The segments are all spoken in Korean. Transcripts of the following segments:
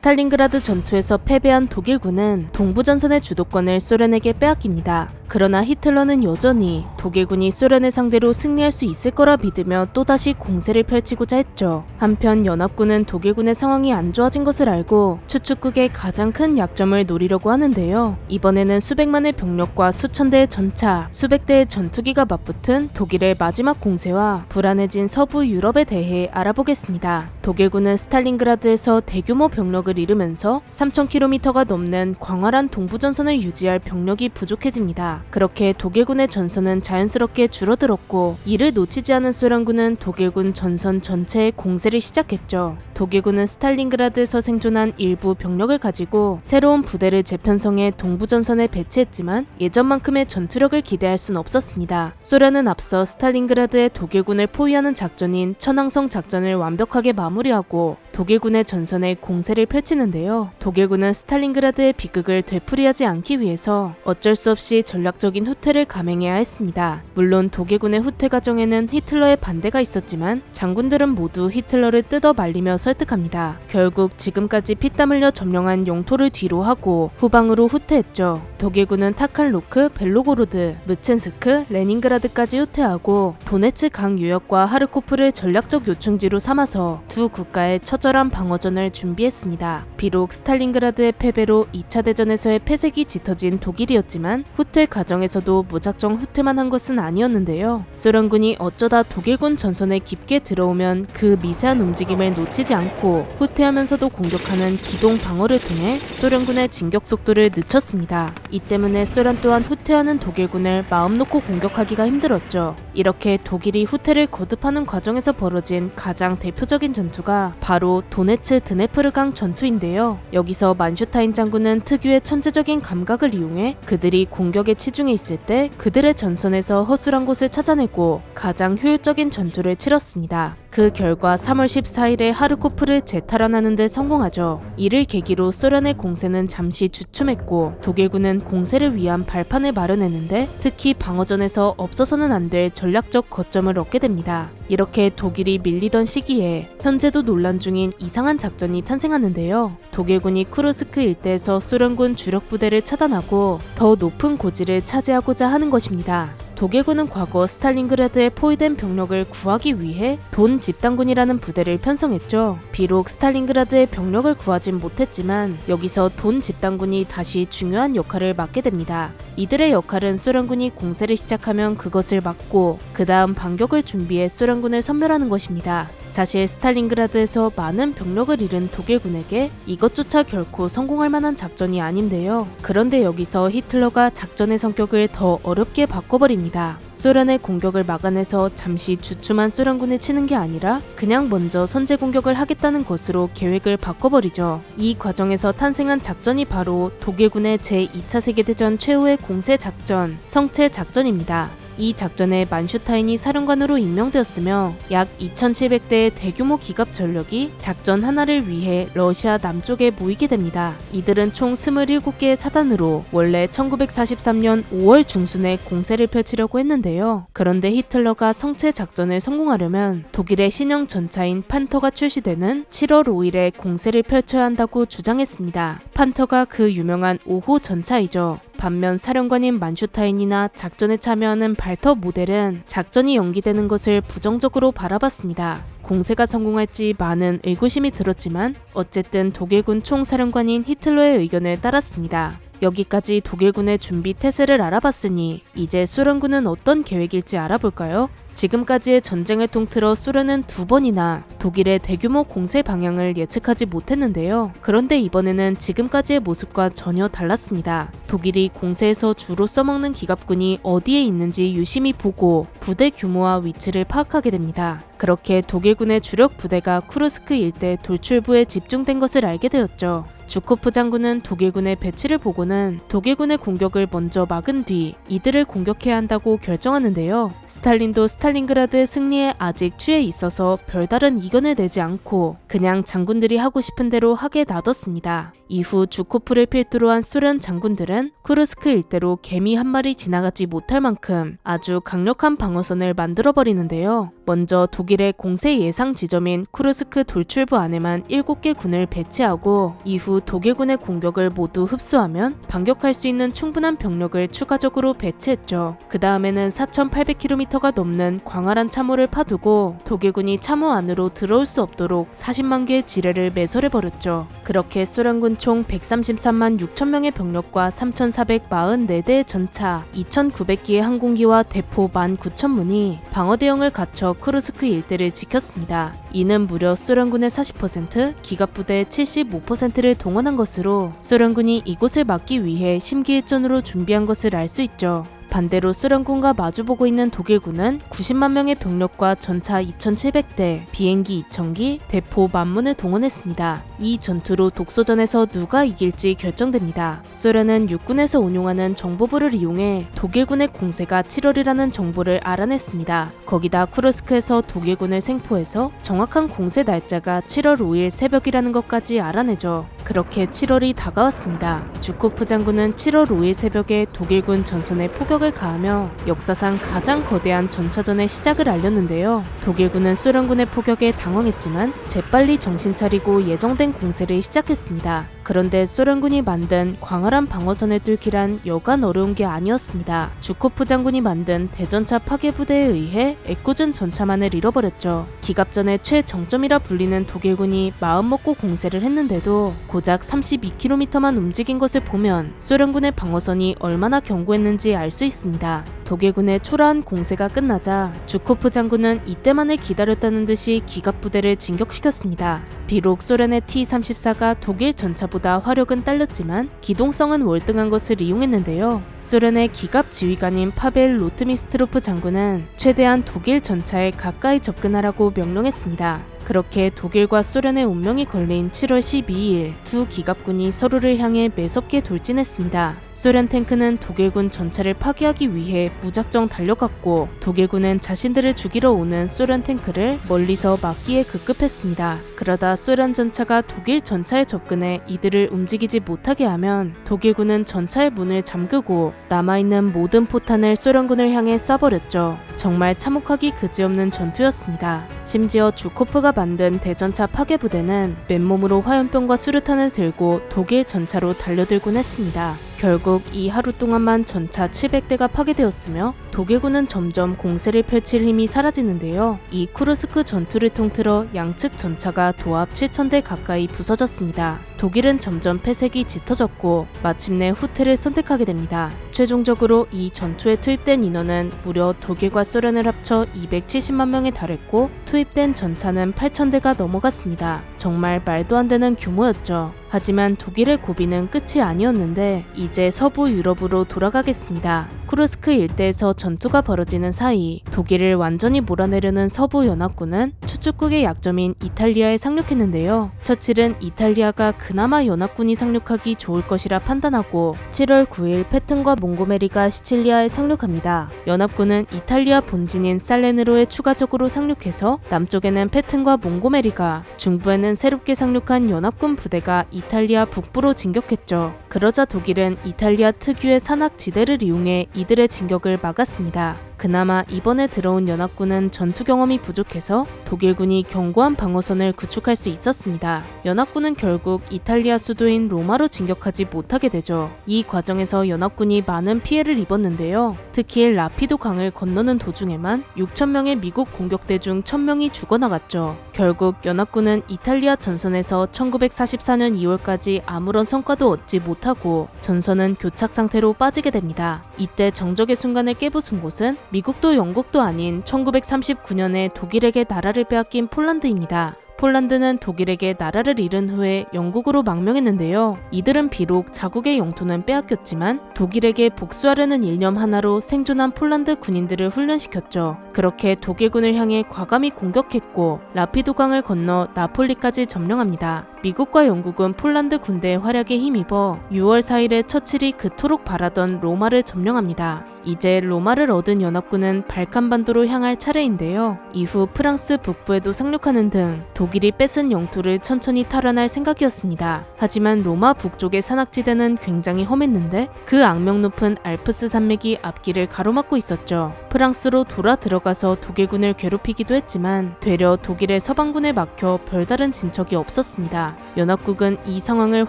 스탈린그라드 전투에서 패배한 독일군은 동부전선의 주도권을 소련에게 빼앗깁니다. 그러나 히틀러는 여전히 독일군이 소련을 상대로 승리할 수 있을 거라 믿으며 또다시 공세를 펼치고자 했죠. 한편 연합군은 독일군의 상황이 안 좋아진 것을 알고 추축국의 가장 큰 약점을 노리려고 하는데요. 이번에는 수백만의 병력과 수천 대의 전차, 수백 대의 전투기가 맞붙은 독일의 마지막 공세와 불안해진 서부 유럽에 대해 알아보겠습니다. 독일군은 스탈린그라드에서 대규모 병력을 잃으면서 3000km가 넘는 광활한 동부전선을 유지할 병력이 부족해집니다. 그렇게 독일군의 전선은 자연스럽게 줄어들었고 이를 놓치지 않은 소련군은 독일군 전선 전체에 공세를 시작했죠. 독일군은 스탈린그라드에서 생존한 일부 병력을 가지고 새로운 부대를 재편성해 동부전선에 배치했지만 예전만큼의 전투력을 기대할 순 없었습니다. 소련은 앞서 스탈린그라드의 독일군을 포위하는 작전인 천왕성 작전을 완벽하게 마무리하고 독일군의 전선에 공세를 펼치는데요. 독일군은 스탈린그라드의 비극을 되풀이하지 않기 위해서 어쩔 수 없이 전략적인 후퇴를 감행해야 했습니다. 물론 독일군의 후퇴 과정에는 히틀러의 반대가 있었지만 장군들은 모두 히틀러를 뜯어 말리며 설득합니다. 결국 지금까지 피땀 흘려 점령한 영토를 뒤로 하고 후방으로 후퇴했죠. 독일군은 타칼로크, 벨로고로드, 무첸스크, 레닌그라드까지 후퇴하고 도네츠 강 유역과 하르코프를 전략적 요충지로 삼아서 두 국가의 처절한 방어전을 준비했습니다. 비록 스탈린그라드의 패배로 2차 대전에서의 패색이 짙어진 독일이었지만 후퇴 과정에서도 무작정 후퇴만 한 것은 아니었는데요. 소련군이 어쩌다 독일군 전선에 깊게 들어오면 그 미세한 움직임을 놓치지 않고 후퇴하면서도 공격하는 기동 방어를 통해 소련군의 진격 속도를 늦췄습니다. 이 때문에 소련 또한 후퇴하는 독일군을 마음 놓고 공격하기가 힘들었죠. 이렇게 독일이 후퇴를 거듭하는 과정에서 벌어진 가장 대표적인 전투가 바로 도네츠 드네프르강 전투인데요. 여기서 만슈타인 장군은 특유의 천재적인 감각을 이용해 그들이 공격에 치중해 있을 때 그들의 전선에서 허술한 곳을 찾아내고 가장 효율적인 전투를 치렀습니다. 그 결과 3월 14일에 하르코프를 재탈환하는 데 성공하죠. 이를 계기로 소련의 공세는 잠시 주춤했고 독일군은 공세를 위한 발판을 마련했는데 특히 방어전에서 없어서는 안 될 전략적 거점을 얻게 됩니다. 이렇게 독일이 밀리던 시기에 현재도 논란 중인 이상한 작전이 탄생하는데요. 독일군이 쿠르스크 일대에서 소련군 주력 부대를 차단하고 더 높은 고지를 차지하고자 하는 것입니다. 독일군은 과거 스탈린그라드에 포위된 병력을 구하기 위해 돈 집단군이라는 부대를 편성했죠. 비록 스탈린그라드의 병력을 구하진 못했지만 여기서 돈 집단군이 다시 중요한 역할을 맡게 됩니다. 이들의 역할은 소련군이 공세를 시작하면 그것을 막고 그 다음 반격을 준비해 소련군을 섬멸하는 것입니다. 사실 스탈린그라드에서 많은 병력을 잃은 독일군에게 이것조차 결코 성공할 만한 작전이 아닌데요. 그런데 여기서 히틀러가 작전의 성격을 더 어렵게 바꿔버립니다. 소련의 공격을 막아내서 잠시 주춤한 소련군을 치는 게 아니라 그냥 먼저 선제 공격을 하겠다는 것으로 계획을 바꿔버리죠. 이 과정에서 탄생한 작전이 바로 독일군의 제2차 세계대전 최후의 공세 작전, 성체 작전입니다. 이 작전에 만슈타인이 사령관으로 임명되었으며 약 2700대의 대규모 기갑 전력이 작전 하나를 위해 러시아 남쪽에 모이게 됩니다. 이들은 총 27개의 사단으로 원래 1943년 5월 중순에 공세를 펼치려고 했는데요. 그런데 히틀러가 성체 작전을 성공하려면 독일의 신형 전차인 판터가 출시되는 7월 5일에 공세를 펼쳐야 한다고 주장했습니다. 판터가 그 유명한 5호 전차이죠. 반면 사령관인 만슈타인이나 작전에 참여하는 발터 모델은 작전이 연기되는 것을 부정적으로 바라봤습니다. 공세가 성공할지 많은 의구심이 들었지만 어쨌든 독일군 총사령관인 히틀러의 의견을 따랐습니다. 여기까지 독일군의 준비 태세를 알아봤으니 이제 소련군은 어떤 계획일지 알아볼까요? 지금까지의 전쟁을 통틀어 소련은 2번이나 독일의 대규모 공세 방향을 예측하지 못했는데요. 그런데 이번에는 지금까지의 모습과 전혀 달랐습니다. 독일이 공세에서 주로 써먹는 기갑군이 어디에 있는지 유심히 보고 부대 규모와 위치를 파악하게 됩니다. 그렇게 독일군의 주력 부대가 쿠르스크 일대 돌출부에 집중된 것을 알게 되었죠. 주코프 장군은 독일군의 배치를 보고는 독일군의 공격을 먼저 막은 뒤 이들을 공격해야 한다고 결정하는데요. 스탈린도 스탈린그라드 승리에 아직 취해 있어서 별다른 이견을 내지 않고 그냥 장군들이 하고 싶은 대로 하게 놔뒀습니다. 이후 주코프를 필두로 한 소련 장군들은 쿠르스크 일대로 개미 한 마리 지나가지 못할 만큼 아주 강력한 방어선을 만들어버리는데요. 먼저 독일의 공세 예상 지점인 쿠르스크 돌출부 안에만 7개 군을 배치하고 이후 독일군의 공격을 모두 흡수하면 반격할 수 있는 충분한 병력을 추가적으로 배치했죠. 그 다음에는 4,800km가 넘는 광활한 참호를 파두고 독일군이 참호 안으로 들어올 수 없도록 40만 개의 지뢰를 매설해버렸죠. 그렇게 소련군 총 133만 6천 명의 병력과 3,444대의 전차, 2,900기의 항공기와 대포 19,000문이 방어대형을 갖춰 쿠르스크 일대를 지켰습니다. 이는 무려 소련군의 40%, 기갑부대의 75%를 동원한 것으로 소련군이 이곳을 막기 위해 심기일전으로 준비한 것을 알 수 있죠. 반대로 소련군과 마주보고 있는 독일군은 90만 명의 병력과 전차 2,700대, 비행기 2,000기, 대포 10,000문을 동원했습니다. 이 전투로 독소전에서 누가 이길지 결정됩니다. 소련은 육군에서 운용하는 정보부를 이용해 독일군의 공세가 7월이라는 정보를 알아냈습니다. 거기다 쿠르스크에서 독일군을 생포해서 정확한 공세 날짜가 7월 5일 새벽이라는 것까지 알아내죠. 그렇게 7월이 다가왔습니다. 주코프 장군은 7월 5일 새벽에 독일군 전선에 포격을 가하며 역사상 가장 거대한 전차전의 시작을 알렸는데요. 독일군은 소련군의 포격에 당황했지만 재빨리 정신 차리고 예정된 공세를 시작했습니다. 그런데 소련군이 만든 광활한 방어선을 뚫기란 여간 어려운 게 아니었습니다. 주코프 장군이 만든 대전차 파괴부대에 의해 애꿎은 전차만을 잃어버렸죠. 기갑전의 최정점이라 불리는 독일군이 마음먹고 공세를 했는데도 고작 32km만 움직인 것을 보면 소련군의 방어선이 얼마나 견고했는지 알 수 있습니다. 독일군의 초라한 공세가 끝나자 주코프 장군은 이때만을 기다렸다는 듯이 기갑부대를 진격시켰습니다. 비록 소련의 T-34가 독일 전차보다 화력은 딸렸지만 기동성은 월등한 것을 이용했는데요. 소련의 기갑 지휘관인 파벨 로트미스트로프 장군은 최대한 독일 전차에 가까이 접근하라고 명령했습니다. 그렇게 독일과 소련의 운명이 걸린 7월 12일 두 기갑군이 서로를 향해 매섭게 돌진했습니다. 소련 탱크는 독일군 전차를 파괴하기 위해 무작정 달려갔고 독일군은 자신들을 죽이러 오는 소련 탱크를 멀리서 막기에 급급했습니다. 그러다 소련 전차가 독일 전차에 접근해 이들을 움직이지 못하게 하면 독일군은 전차의 문을 잠그고 남아있는 모든 포탄을 소련군을 향해 쏴버렸죠. 정말 참혹하기 그지없는 전투였습니다. 심지어 주코프가 만든 대전차 파괴부대는 맨몸으로 화염병과 수류탄을 들고 독일 전차로 달려들곤 했습니다. 결국 이 하루 동안만 전차 700대가 파괴되었으며 독일군은 점점 공세를 펼칠 힘이 사라지는데요. 이 쿠르스크 전투를 통틀어 양측 전차가 도합 7,000대 가까이 부서졌습니다. 독일은 점점 패색이 짙어졌고 마침내 후퇴를 선택하게 됩니다. 최종적으로 이 전투에 투입된 인원은 무려 독일과 소련을 합쳐 270만 명에 달했고 투입된 전차는 8,000대가 넘어갔습니다. 정말 말도 안 되는 규모였죠. 하지만 독일의 고비는 끝이 아니었는데 이제 서부 유럽으로 돌아가겠습니다. 쿠르스크 일대에서 전투가 벌어지는 사이 독일을 완전히 몰아내려는 서부 연합군은 추축국의 약점인 이탈리아에 상륙했는데요. 처칠은 이탈리아가 그나마 연합군이 상륙하기 좋을 것이라 판단하고 7월 9일 패튼과 몽고메리가 시칠리아에 상륙합니다. 연합군은 이탈리아 본진인 살레르노에 추가적으로 상륙해서 남쪽에는 패튼과 몽고메리가, 중부에는 새롭게 상륙한 연합군 부대가 이탈리아 북부로 진격했죠. 그러자 독일은 이탈리아 특유의 산악지대를 이용해 이들의 진격을 막았습니다. 그나마 이번에 들어온 연합군은 전투 경험이 부족해서 독일군이 견고한 방어선을 구축할 수 있었습니다. 연합군은 결국 이탈리아 수도인 로마로 진격하지 못하게 되죠. 이 과정에서 연합군이 많은 피해를 입었는데요. 특히 라피도 강을 건너는 도중에만 6,000명의 미국 공격대 중 1,000명이 죽어나갔죠. 결국 연합군은 이탈리아 전선에서 1944년 2월까지 아무런 성과도 얻지 못하고 전선은 교착 상태로 빠지게 됩니다. 이때 정적의 순간을 깨부순 곳은 미국도 영국도 아닌 1939년에 독일에게 나라를 빼앗긴 폴란드입니다. 폴란드는 독일에게 나라를 잃은 후에 영국으로 망명했는데요. 이들은 비록 자국의 영토는 빼앗겼지만 독일에게 복수하려는 일념 하나로 생존한 폴란드 군인들을 훈련시켰죠. 그렇게 독일군을 향해 과감히 공격했고 라피도강을 건너 나폴리까지 점령합니다. 미국과 영국은 폴란드 군대의 활약에 힘입어 6월 4일에 처칠이 그토록 바라던 로마를 점령합니다. 이제 로마를 얻은 연합군은 발칸반도로 향할 차례인데요. 이후 프랑스 북부에도 상륙하는 등 독일이 뺏은 영토를 천천히 탈환할 생각이었습니다. 하지만 로마 북쪽의 산악지대는 굉장히 험했는데 그 악명 높은 알프스 산맥이 앞길을 가로막고 있었죠. 프랑스로 돌아 들어가서 독일군을 괴롭히기도 했지만 되려 독일의 서방군에 막혀 별다른 진척이 없었습니다. 연합국은 이 상황을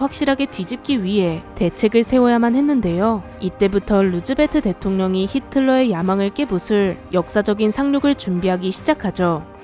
확실하게 뒤집기 위해 대책을 세워야만 했는데요. 이때부터 루즈벨트 대통령이 히틀러의 야망을 깨부술 역사적인 상륙을 준비하기 시작하죠.